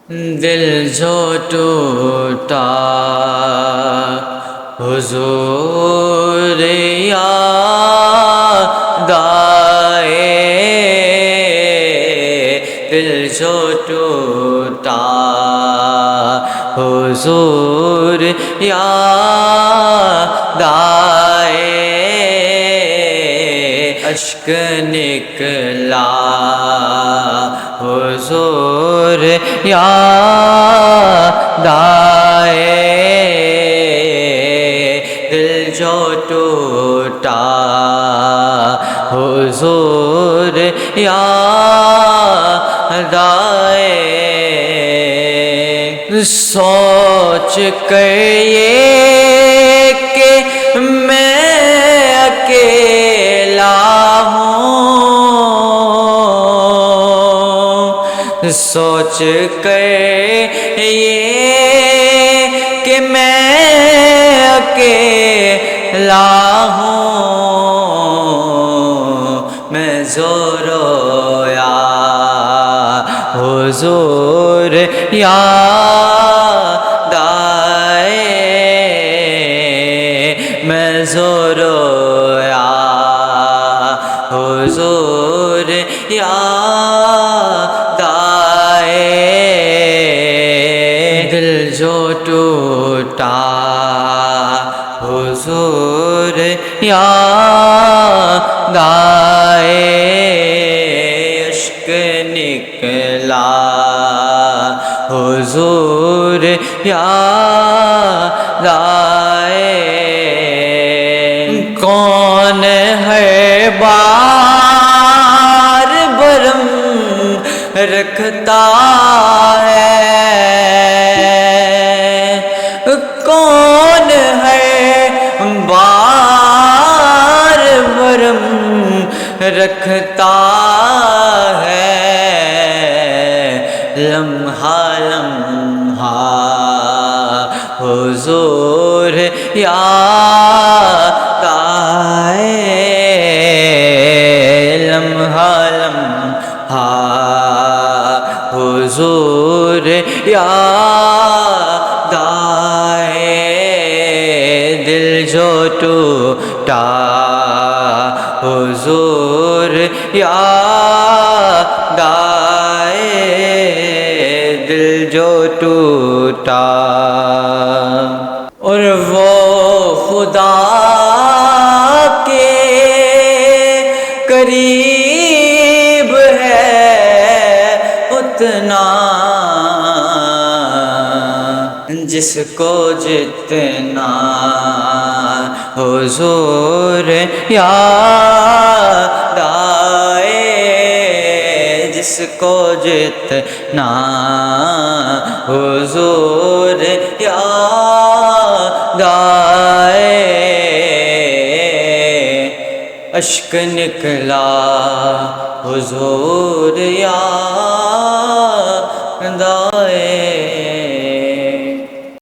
دل جو ٹوٹا حضور یاد آئے، دل جو ٹوٹا حضور یاد آئے، اشک نکلا حضور یاد آئے، دل جو ٹوٹا حضور یاد آئے، سوچ کر یہ کہ میں اکیلا ہوں، سوچ کر یہ کہ میں اکیلا ہوں، میں رویا حضور یاد آئے، میں رویا حضور یاد آئے، دل جو ٹوٹا حضور یاد آئے، اشک نکلا حضور یاد آئے، کون ہے بار برم رکھتا ہے، کون ہے بار برم رکھتا ہے، لمحہ لمحہ حضور یاد آئے، لمحہ لمحہ حضور یاد آئے، دل جو ٹوٹا حضور یاد آئے، دل جو ٹوٹا، اور وہ خدا کے قریب ہے اتنا، جس کو جتنا حضور یاد آئے، جس کو جتنا حضور یاد آئے، اشک نکلا حضور یاد آئے۔